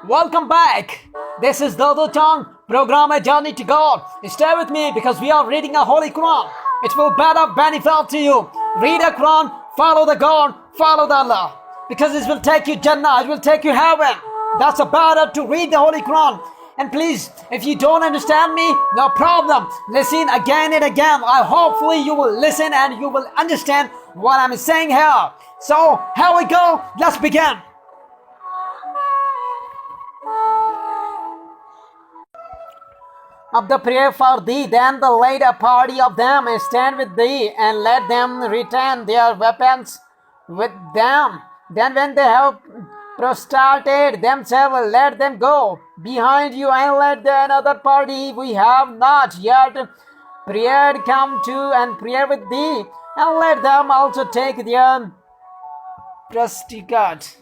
Welcome back. This is Dodo Chang, program A Journey to God. Stay with me because we are reading a Holy Quran. It will better benefit to you. Read a Quran, follow the God, follow the Allah. Because it will take you Jannah, it will take you heaven. That's a better to read the Holy Quran. And please, if you don't understand me, no problem. Listen again and again. Hopefully you will listen and you will understand what I'm saying here. So, here we go. Let's begin. Of the prayer for thee, then the laid a party of them stand with thee, and let them return their weapons with them. Then when they have prostrated themselves, let them go behind you, and let the another party we have not yet prayed come to and pray with thee, and let them also take their prostrate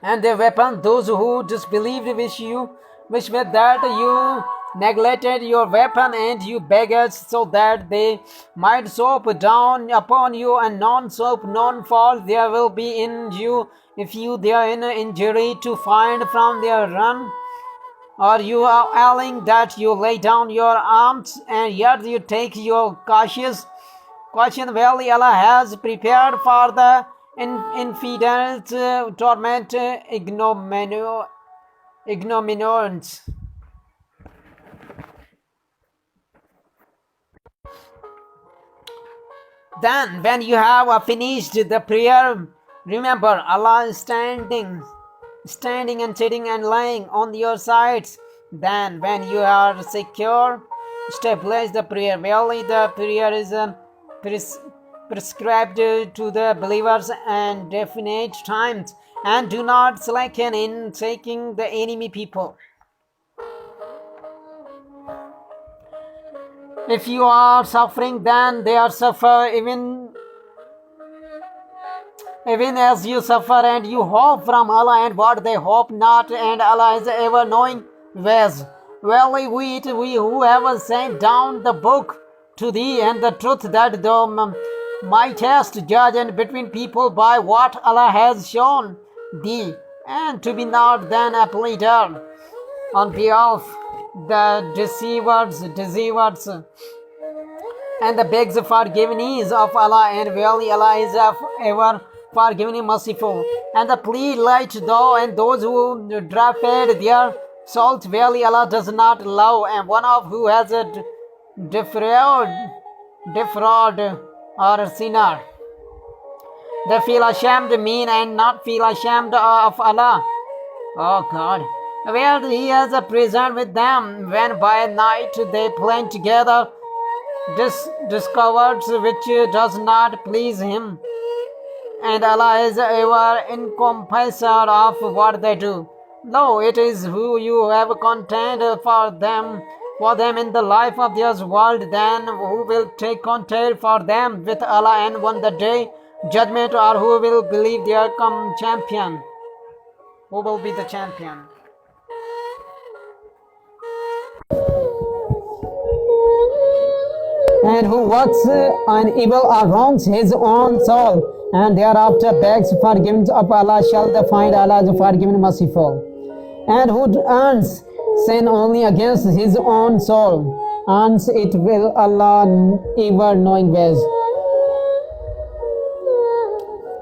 and their weapon. Those who disbelieved wish with that you neglected your weapon and you beggars, so that they might soap down upon you, and none soap, none fault there will be in you if you therein injury to find from their run. Or you are ailing that you lay down your arms, and yet you take your caution. Verily Allah has prepared for the infidels torment ignominious. Then when you have finished the prayer, remember Allah is standing and sitting and lying on your sides. Then when you are secure, establish the prayer. Verily the prayer is prescribed to the believers and definite times, and do not slacken in taking the enemy people. If you are suffering, then they are suffer even as you suffer, and you hope from Allah and what they hope not, and Allah is ever knowing ways. Verily we who have sent down the book to thee and the truth, that thou mightest judge and between people by what Allah has shown thee, and to be not then a pleader on behalf the deceivers and the begs forgiveness of Allah, and verily Allah is ever forgiving, merciful. And the plead light thou and those who drafted their souls, verily Allah does not love and one of who has a defraud or sinner. They feel ashamed mean and not feel ashamed of Allah. Oh God, where He has a prison with them, when by night they plan together discovered which does not please Him. And Allah is ever encompasser of what they do. Lo, it is who you have content for them in the life of this world, then who will take content for them with Allah and on the day judgment, or who will believe their champion? Who will be the champion? And who works an evil or wrongs his own soul, and thereafter begs forgiveness of Allah, shall they find Allah is forgiving, merciful. And who earns sin only against his own soul, earns it will Allah ever knowing ways.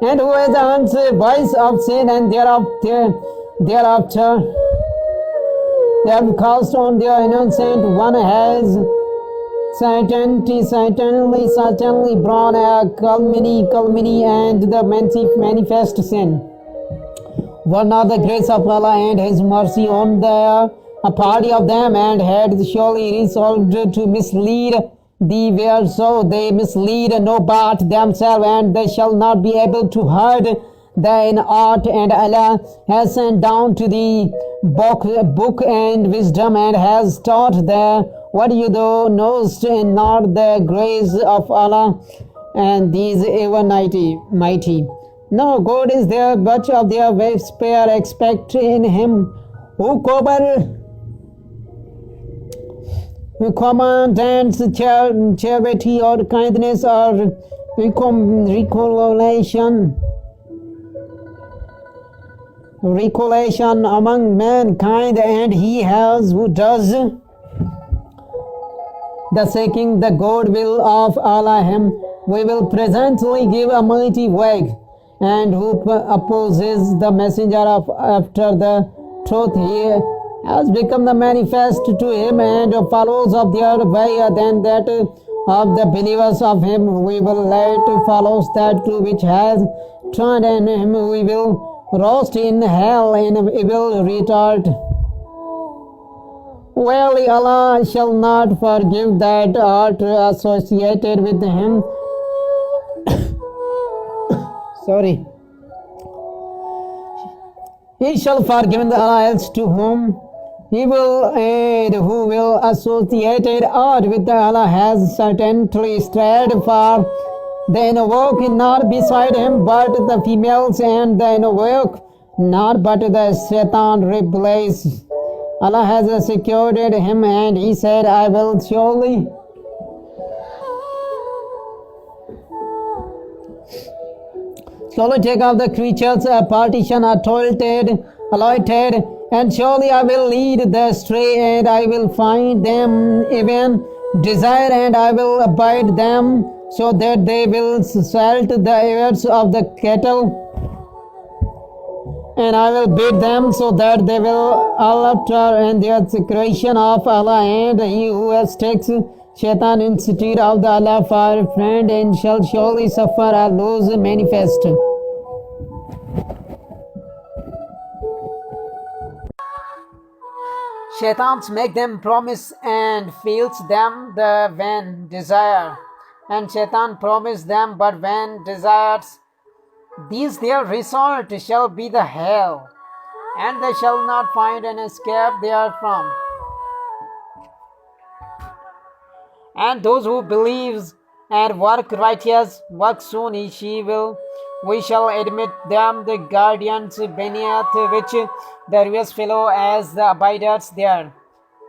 And who has earned vice of sin, and thereafter they have cast on their innocent one, has certainly brought a calumny and the manifest sin. Were not the grace of Allah and His mercy on a party of them, and had surely resolved to mislead thee, where so they mislead no but themselves, and they shall not be able to hurt thine art. And Allah has sent down to thee book and wisdom, and has taught thee what you thou knowest, and not the grace of Allah, and these ever mighty. No good is there but of their ways spare, expect in Him who commands charity or kindness or recollection. recollection among mankind, and he has who does the seeking the goodwill of Allah him we will presently give a mighty wag, and who opposes the messenger of after the truth he has become the manifest to him, and follows of their way than that of the believers of him we will let follows that which has turned, and him we will roast in hell in evil retard. Verily Allah shall not forgive that art associated with him. Sorry. He shall forgive Allah else to whom he will aid, who will associate art with Allah has certainly strayed far. They invoke not beside him but the females, and they invoke not but the Satan replace. Allah has secured him, and he said, I will surely take of the creatures a partition allotted, and surely I will lead the astray, and I will find them even desire, and I will abide them, so that they will salt the ears of the cattle, and I will beat them so that they will alter and the creation of Allah, and he who has takes Shaitan instead of the Allah for a friend, and shall surely suffer a loss manifest. Shaitans make them promise and feels them the when desire, and Shaitan promise them but when desires. These their resort shall be the hell, and they shall not find an escape therefrom. And those who believes and work righteous work soon we shall admit them the guardians beneath which the rivers flow as the abiders there.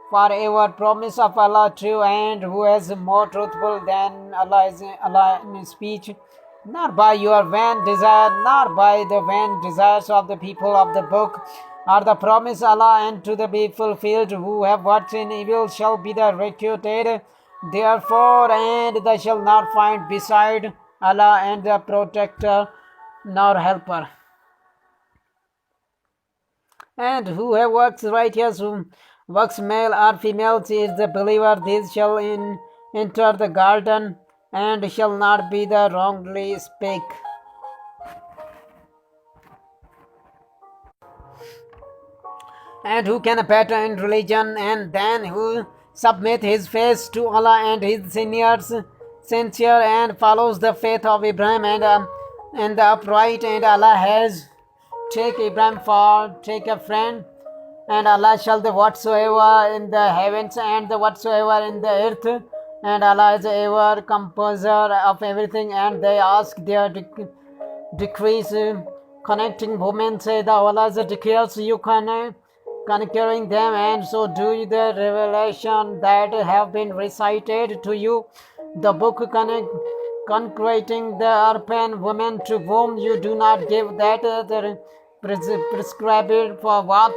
Forever promise of Allah true, and who is more truthful than Allah in speech, not by your vain desire, nor by the vain desires of the people of the book, are the promise Allah, and to the be fulfilled. Who have worked in evil shall be the refuted. Therefore, and they shall not find beside Allah and the protector nor helper. And whoever works righteous, works male or female, is the believer, these shall enter the garden, and shall not be the wrongly speak. And who can better in religion, and then who submit his face to Allah and his sincere, and follows the faith of Ibrahim and the upright, and Allah has take Ibrahim for take a friend, and Allah shall the whatsoever in the heavens and the whatsoever in the earth, and Allah is ever composer of everything. And they ask their decrees connecting women, say the Allah's decrees you conquering them, and so do the revelation that have been recited to you, the book conquering the orphan women to whom you do not give that the prescribed for what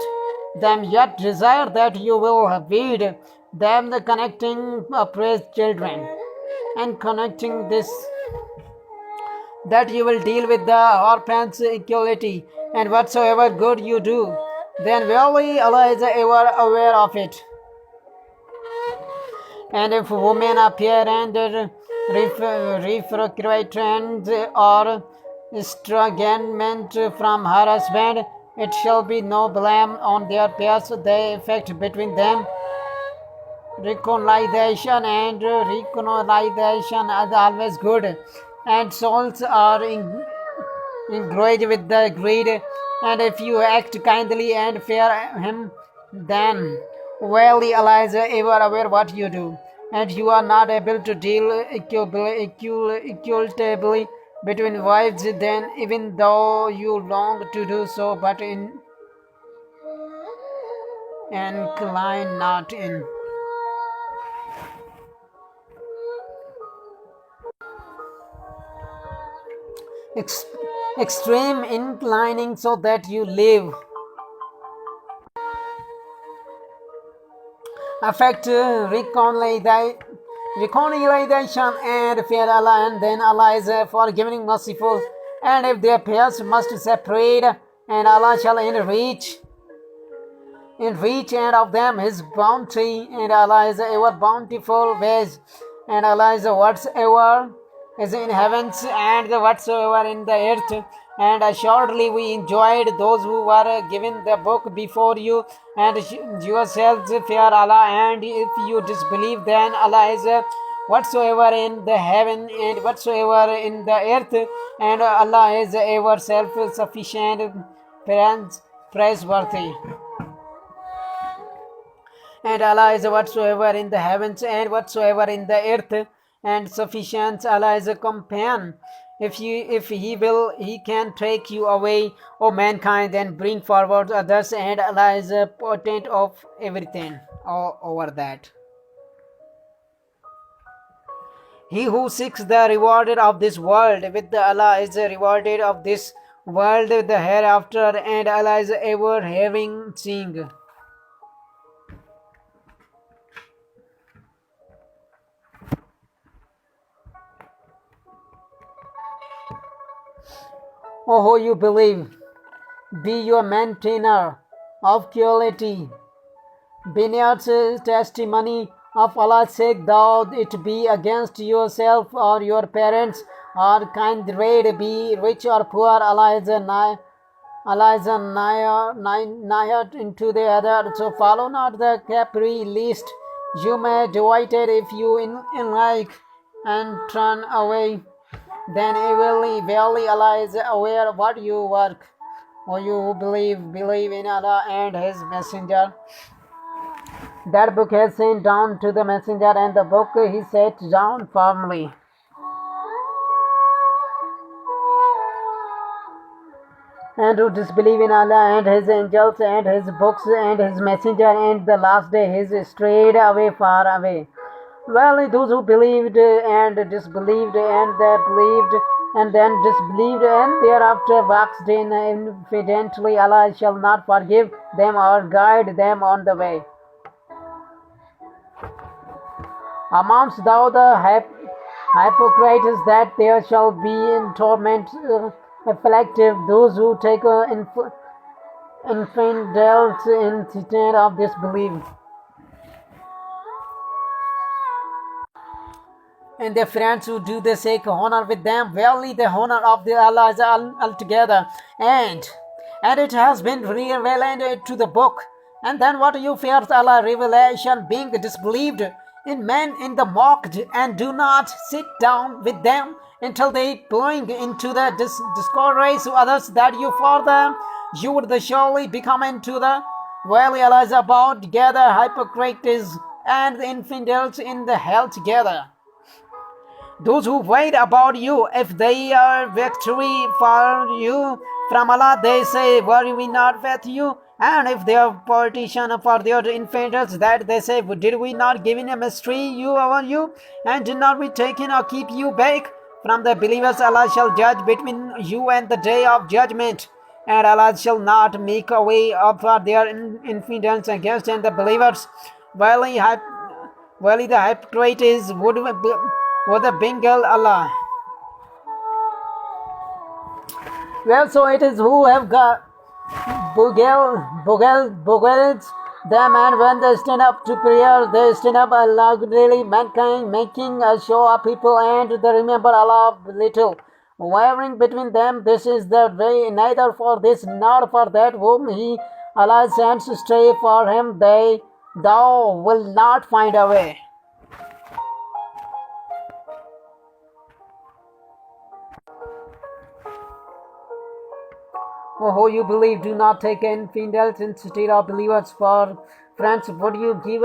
them, yet desire that you will feed them, the connecting oppressed children, and connecting this that you will deal with the orphans equality, and whatsoever good you do, then verily Allah is ever aware of it. And if women appear and refractory or estrangement from her husband, it shall be no blame on their parts. The effect between them reconciliation, and reconciliation is always good, and souls are encouraged with the greed. And if you act kindly and fear him, then verily Allah is ever aware what you do, and you are not able to deal equitably between wives, then even though you long to do so, but incline not in. extreme inclining so that you live. Affect reconciliation and fear Allah, and then Allah is forgiving, merciful. And if their pairs must separate, and Allah shall enrich and of them His bounty, and Allah is ever bountiful ways, and Allah is whatsoever is in heavens and whatsoever in the earth. And assuredly we enjoyed those who were given the book before you, and yourselves fear Allah. And if you disbelieve, then Allah is whatsoever in the heaven and whatsoever in the earth, and Allah is ever self-sufficient, praiseworthy. And Allah is whatsoever in the heavens and whatsoever in the earth, and sufficient. Allah is a companion. If He will, He can take you away, O mankind, and bring forward others, and Allah is a potent of everything over that. He who seeks the reward of this world with the Allah is rewarded of this world the hereafter, and Allah is ever having seeing. O who you believe, be your maintainer of quality. Beneath testimony of Allah's sake, though it be against yourself or your parents or kindred, be rich or poor, Allah is nigh into the other. So follow not the capri, lest you may divided if you in like and turn away. Then verily Allah is aware of what you work. O you who believe in Allah and His Messenger. That book has sent down to the Messenger, and the book He set down firmly. And who disbelieve in Allah and His angels and His books and His Messenger and the last day, His strayed away far away. Well, those who believed and disbelieved, and they believed and then disbelieved, and thereafter waxed in infidently, Allah shall not forgive them or guide them on the way. Amongst thou the hypocrites that there shall be in torment afflictive those who take infidels instead of disbelief. And their friends who do the seek honor with them, verily the honor of the Allah is altogether, and it has been revealed to the book. And then what you fear Allah revelation, being disbelieved in men in the mocked, and do not sit down with them until they plunge into the discourage to others that you for them, you would surely become into the verily Allah is about together hypocrites and the infidels in the hell together. Those who wait about you, if they are victory for you from Allah, they say, were we not with you? And if they are partition for their infidels, that they say, did we not give in a mystery over you? And did not we take in or keep you back from the believers? Allah shall judge between you and the day of judgment. And Allah shall not make a way up for their infidels against and the believers. Verily the hypocrite is would the Bengal Allah. Well, so it is who have got bogels them, and when they stand up to prayer, they stand up loudly, mankind, making a show of people, and they remember Allah little. Wavering between them, this is the way, neither for this nor for that whom He Allah sends stray for him, thou will not find a way. O who you believe, do not take infidels instead of believers for friends. Would you give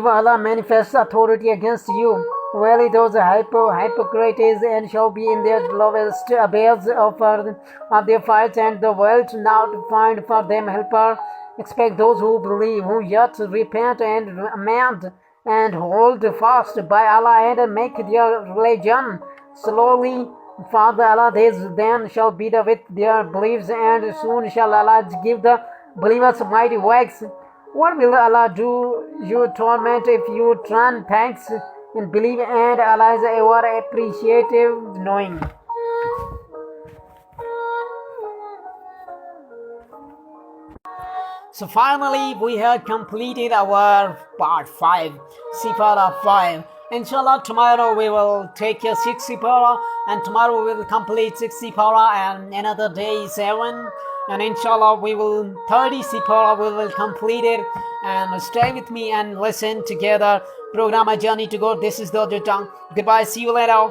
Allah manifest authority against you? Verily those hypocrites and shall be in their lowest abyss of their fights, and the world not find for them helper. Expect those who believe, who yet repent and amend and hold fast by Allah and make their religion slowly Father Allah, this then shall be the with their beliefs, and soon shall Allah give the believers mighty works. What will Allah do you torment if you turn thanks and believe, and Allah is ever appreciative knowing. So finally, we have completed our part 5, Sipara 5. Inshallah, tomorrow we will take a 6 Sipara, and tomorrow we will complete 6 Sipara, and another day 7. And inshallah, we will 30 Sipara, we will complete it. And stay with me and listen together. Program A Journey to God. This is the Tongue. Goodbye. See you later.